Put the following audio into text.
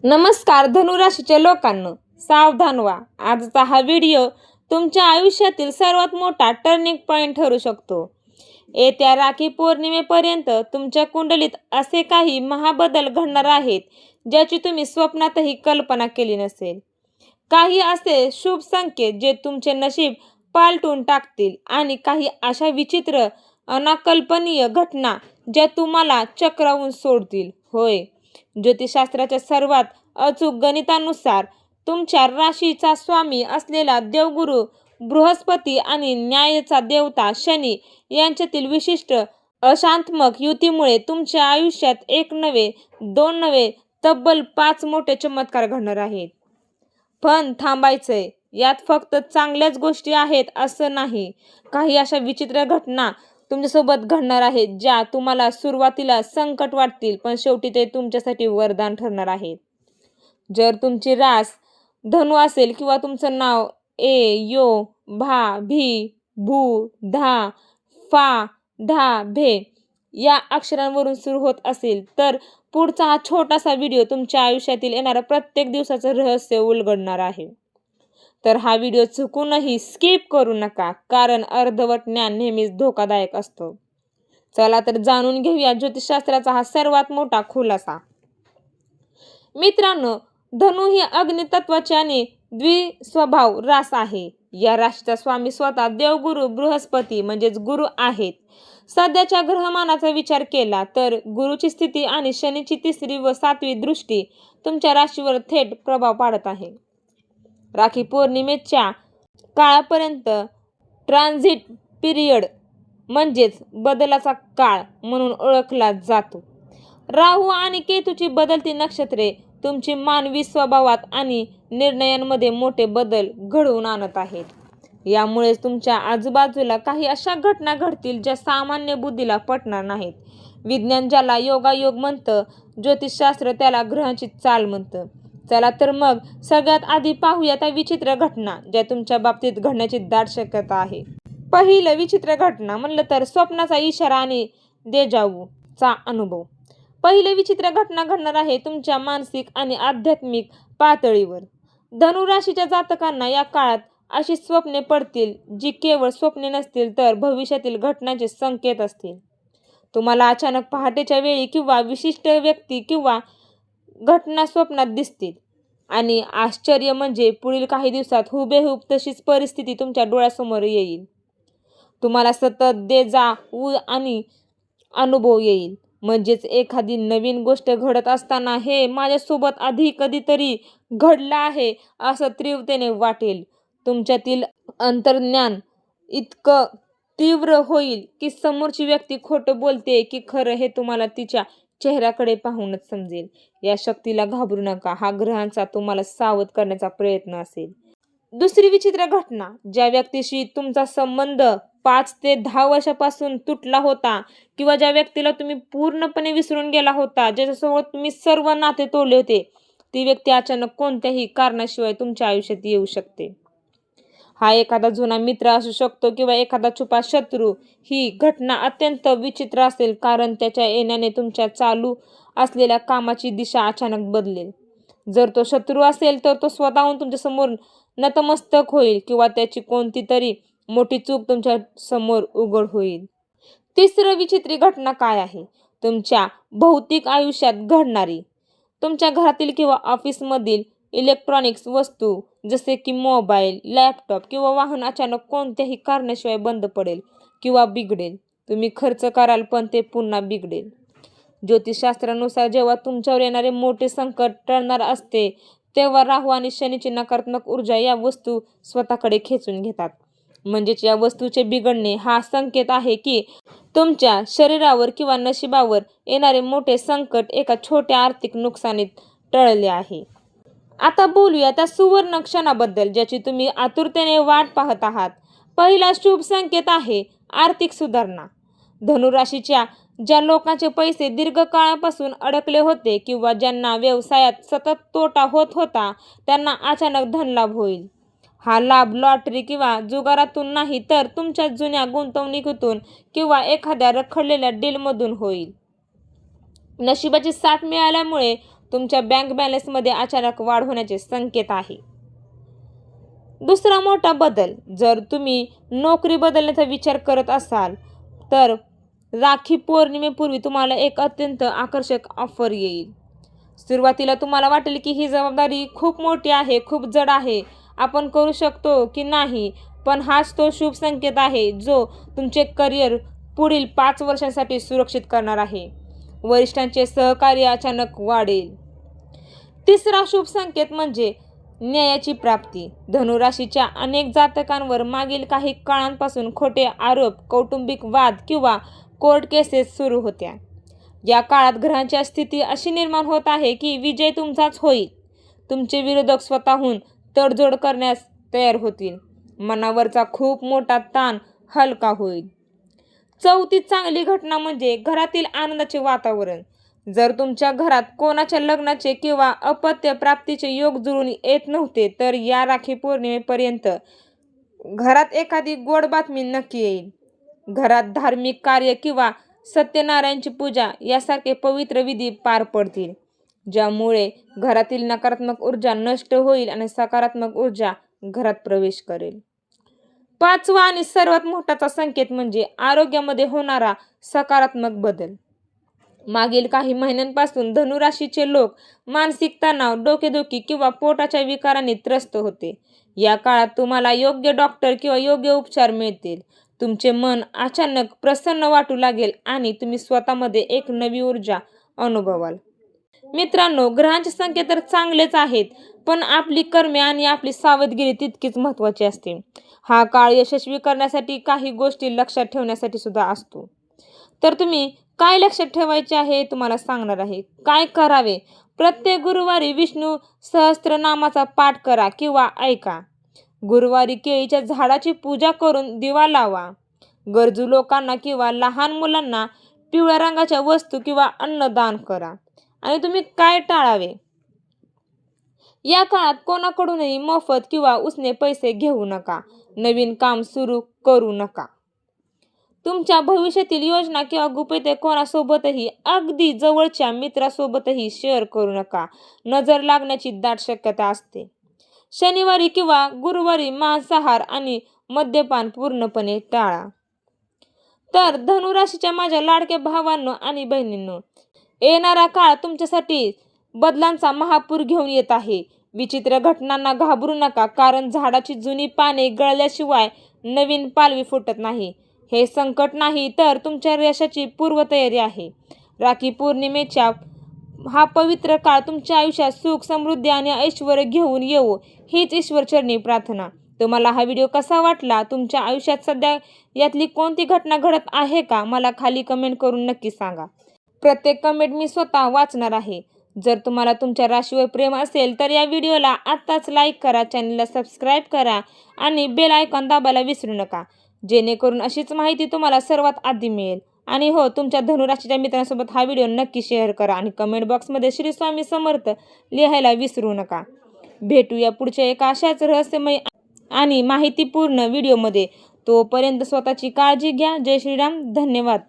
नमस्कार धनुराशीच्या लोकांनो, सावधान व्हा. आजचा हा व्हिडिओ तुमच्या आयुष्यातील सर्वात मोठा टर्निंग पॉइंट ठरू शकतो. येत्या राखी पौर्णिमेपर्यंत तुमच्या कुंडलीत असे काही महाबदल घडणार आहेत ज्याची तुम्ही स्वप्नातही कल्पना केली नसेल. काही असे शुभ संकेत जे तुमचे नशीब पालटून टाकतील आणि काही अशा विचित्र अनाकल्पनीय घटना ज्या तुम्हाला चक्रावून सोडतील. होय, ज्योतिषशास्त्राच्या सर्वात अचूक गणितानुसार तुमच्या राशीचा स्वामी असलेला देवगुरु बृहस्पती आणि न्यायाचा देवता शनी यांच्यातील विशिष्ट अशांतमक युतीमुळे तुमच्या आयुष्यात एक नव्हे, दोन नव्हे, तब्बल 5 मोठे चमत्कार घडणार आहेत. पण थांबायचंय, यात फक्त चांगल्याच गोष्टी आहेत असं नाही. काही अशा विचित्र घटना तुमच्यासोबत घडणार आहेत ज्या तुम्हाला सुरुवातीला संकट वाटतील, पण शेवटी ते तुमच्यासाठी वरदान ठरणार आहेत. जर तुमची रास धनु असेल किंवा तुमचं नाव ए, यो, भा, भी, भू, धा, फा, धा, भे या अक्षरांवरून सुरू होत असेल तर पुढचा हा छोटासा व्हिडिओ तुमच्या आयुष्यातील येणाऱ्या प्रत्येक दिवसाचं रहस्य उलगडणार आहे. तर हा व्हिडिओ चुकूनही स्किप करू नका, कारण अर्धवट ज्ञान नेहमीच धोकादायक असतो. चला तर जाणून घेऊया ज्योतिषशास्त्राचा हा सर्वात मोठा खुलासा. मित्रांनो, धनु ही अग्नितत्वाची आणि द्विस्वभाव रास आहे. या राशीचा स्वामी स्वतः देवगुरु बृहस्पती म्हणजेच गुरु आहेत. सध्याच्या ग्रहमानाचा विचार केला तर गुरुची स्थिती आणि शनीची 3री व 7वी दृष्टी तुमच्या राशीवर थेट प्रभाव पाडत आहे. राखी पौर्णिमेच्या काळापर्यंत ट्रान्झिट पिरियड म्हणजेच बदलाचा काळ म्हणून ओळखला जातो. राहू आणि केतूची बदलती नक्षत्रे तुमची मानवी स्वभावात आणि निर्णयांमध्ये मोठे बदल घडवून आणत आहेत. यामुळे तुमच्या आजूबाजूला काही अशा घटना घडतील ज्या सामान्य बुद्धीला पटणार नाहीत. विज्ञान ज्याला योगायोग म्हणतं, ज्योतिषशास्त्र त्याला ग्रहांची चाल म्हणतं. चला तर मग सगळ्यात आधी पाहूया त्या विचित्र घटना ज्या तुमच्या बाबतीत घडण्याची दाट शक्यता आहे. पहिलं विचित्र घटना म्हणलं तर स्वप्नाचा इशारा आणि देजावूचा अनुभव. पहिली विचित्र घटना घडणार आहे तुमच्या मानसिक आणि आध्यात्मिक पातळीवर. धनु राशीच्या जातकांना या काळात अशी स्वप्ने पडतील जी केवळ स्वप्ने नसतील तर भविष्यातील घटनांचे संकेत असतील. तुम्हाला अचानक पहाटेच्या वेळी किंवा विशिष्ट व्यक्ती किंवा घटना स्वप्नात दिसतील आणि आश्चर्य म्हणजे पुढील काही दिवसात हुबेहूब तशीच परिस्थिती तुमच्या डोळ्यासमोर येईल. तुम्हाला सतत देजावू आणि अनुभव येईल, म्हणजेच एखादी नवीन गोष्ट घडत असताना हे माझ्यासोबत आधी कधीतरी घडलं आहे असं तीव्रतेने वाटेल. तुमच्यातील अंतर्ज्ञान इतकं तीव्र होईल की समोरची व्यक्ती खोटं बोलते की खरं हे तुम्हाला तिच्या चेहऱ्याकडे पाहूनच समजेल. या शक्तीला घाबरू नका, हा ग्रहांचा तुम्हाला सावध करण्याचा प्रयत्न असेल. दुसरी विचित्र घटना, ज्या व्यक्तीशी तुमचा संबंध 5 ते 10 वर्षापासून तुटला होता किंवा ज्या व्यक्तीला तुम्ही पूर्णपणे विसरून गेला होता, ज्याच्यासोबत तुम्ही सर्व नाते तोडले होते, ती व्यक्ती अचानक कोणत्याही कारणाशिवाय तुमच्या आयुष्यात येऊ शकते. हा एखादा जुना मित्र असू शकतो किंवा एखादा छुपा शत्रू. ही घटना अत्यंत विचित्र असेल कारण त्याच्या येण्याने तुमच्या चालू असलेल्या कामाची दिशा अचानक बदलेल. जर तो शत्रू असेल तर तो स्वतःहून तुमच्यासमोर नतमस्तक होईल किंवा त्याची कोणती तरी मोठी चूक तुमच्या समोर उघड होईल. तिसरं विचित्र घटना काय आहे? तुमच्या भौतिक आयुष्यात घडणारी. तुमच्या घरातील किंवा ऑफिसमधील इलेक्ट्रॉनिक्स वस्तू जसे की मोबाईल, लॅपटॉप किंवा वाहन अचानक कोणत्याही कारणाशिवाय बंद पडेल किंवा बिघडेल. तुम्ही खर्च कराल पण ते पुन्हा बिघडेल. ज्योतिषशास्त्रानुसार जेव्हा तुमच्यावर येणारे मोठे संकट टळणार असते तेव्हा राहू आणि शनीची नकारात्मक ऊर्जा या वस्तू स्वतःकडे खेचून घेतात. म्हणजेच या वस्तूचे बिघडणे हा संकेत आहे की तुमच्या शरीरावर किंवा नशिबावर येणारे मोठे संकट एका छोट्या आर्थिक नुकसानीत टळले आहे. आता बोलूया त्या सुवर्ण क्षणाबद्दल ज्याची तुम्ही आतुरतेने वाट पाहत आहात. पहिला शुभ संकेत आहे आर्थिक सुधारणा. धनुराशीच्या ज्या लोकांचे पैसे दीर्घकाळापासून अडकले होते किंवा ज्यांना व्यवसायात सतत तोटा होत होता त्यांना अचानक धनलाभ होईल. हा लाभ लॉटरी किंवा जुगारातून नाही तर तुमच्या जुन्या गुंतवणुकीतून किंवा एखाद्या रखडलेल्या डीलमधून होईल. नशिबाची साथ मिळाल्यामुळे तुमच्या बँक बॅलन्समध्ये अचानक वाढ होण्याचे संकेत आहे. दुसरा मोठा बदल, जर तुम्ही नोकरी बदलण्याचा विचार करत असाल तर राखी पौर्णिमेपूर्वी तुम्हाला एक अत्यंत आकर्षक ऑफर येईल. सुरुवातीला तुम्हाला वाटेल की ही जबाबदारी खूप मोठी आहे, खूप जड आहे, आपण करू शकतो की नाही, पण हाच तो शुभ संकेत आहे जो तुमचे करिअर पुढील 5 वर्षांसाठी सुरक्षित करणार आहे. वरिष्ठांचे सहकार्य अचानक वाढेल. तिसरा शुभ संकेत म्हणजे न्यायाची प्राप्ती. धनुराशीच्या अनेक जातकांवर मागील काही काळांपासून खोटे आरोप, कौटुंबिक वाद किंवा कोर्ट केसेस सुरू होत्या. या काळात ग्रहांची स्थिती अशी निर्माण होत आहे की विजय तुमचाच होईल. तुमचे विरोधक स्वतःहून तडजोड करण्यास तयार होतील. मनावरचा खूप मोठा ताण हलका होईल. चौथी चांगली घटना म्हणजे घरातील आनंदाचे वातावरण. जर तुमच्या घरात कोणाच्या लग्नाचे किंवा अपत्य प्राप्तीचे योग जुळून येत नव्हते तर या राखी पौर्णिमेपर्यंत घरात एखादी गोड बातमी नक्की येईल. घरात धार्मिक कार्य किंवा सत्यनारायणची पूजा यासारखे पवित्र विधी पार पडतील, ज्यामुळे घरातील नकारात्मक ऊर्जा नष्ट होईल आणि सकारात्मक ऊर्जा घरात प्रवेश करेल. पाचवा आणि सर्वात मोठाचा संकेत म्हणजे आरोग्यामध्ये होणारा सकारात्मक बदल. मागील काही महिन्यांपासून धनुराशीचे लोक मानसिक तणाव, डोकेदुखी किंवा पोटाच्या विकारांनी त्रस्त होते. या काळात तुम्हाला योग्य डॉक्टर किंवा योग्य उपचार मिळतील. तुमचे मन अचानक प्रसन्न वाटू लागेल आणि तुम्ही स्वतःमध्ये एक नवी ऊर्जा अनुभवाल. मित्रांनो, ग्रहांचे संकेत तर चांगलेच आहेत, पण आपली कर्मे आणि आपली सावधगिरी तितकीच महत्त्वाची असते. हा काळ यशस्वी करण्यासाठी काही गोष्टी लक्षात ठेवण्यासाठी सुद्धा असतो. तर तुम्ही काय लक्षात ठेवायचे आहे तुम्हाला सांगणार आहे. काय करावे? प्रत्येक गुरुवारी विष्णू सहस्त्रनामाचा पाठ करा किंवा ऐका. गुरुवारी केळीच्या झाडाची पूजा करून दिवा लावा. गरजू लोकांना किंवा लहान मुलांना पिवळ्या रंगाच्या वस्तू किंवा अन्न दान करा. आणि तुम्ही काय टाळावे? या काळात कोणाकडूनही मोफत किंवा उसने पैसे घेऊ नका. नवीन काम सुरू करू नका. तुमच्या भविष्यातील योजना किंवा गुपिते कोणासोबतही, अगदी जवळच्या मित्रासोबतही शेअर करू नका. नजर लागण्याची दाट शक्यता असते. शनिवारी किंवा गुरुवारी मांसाहार आणि मद्यपान पूर्णपणे टाळा. तर धनुराशीच्या माझ्या लाडक्या भावांनो आणि बहिणींनो, येणारा काळ तुमच्यासाठी बदलांचा महापूर घेऊन येत आहे. विचित्र घटनांना घाबरू नका, कारण झाडाची जुनी पाने गळल्याशिवाय नवीन पालवी फुटत नाही. हे संकट नाही तर तुमच्या यशाची पूर्वतयारी आहे. राखी पौर्णिमेच्या हा पवित्र काळ तुमच्या आयुष्यात सुख, समृद्धी आणि ऐश्वर्य घेऊन येवो हीच ईश्वरचरणी प्रार्थना. तुम्हाला हा व्हिडिओ कसा वाटला? तुमच्या आयुष्यात सध्या यातली कोणती घटना घडत आहे का? मला खाली कमेंट करून नक्की सांगा. प्रत्येक कमेंट मी स्वतः वाचणार आहे. जर तुम्हाला तुमच्या राशीवर प्रेम असेल तर या व्हिडिओला आत्ताच लाईक करा, चॅनलला सबस्क्राईब करा आणि बेल आयकॉन दाबायला विसरू नका, जेणेकरून अशीच माहिती तुम्हाला सर्वात आधी मिळेल. आणि हो, तुमच्या धनुराशीच्या मित्रांसोबत हा व्हिडिओ नक्की शेअर करा आणि कमेंट बॉक्समध्ये श्री स्वामी समर्थ लिहायला विसरू नका. भेटूया पुढच्या एका अशाच रहस्यमय आणि माहितीपूर्ण व्हिडिओमध्ये. तोपर्यंत स्वतःची काळजी घ्या. जय श्रीराम. धन्यवाद.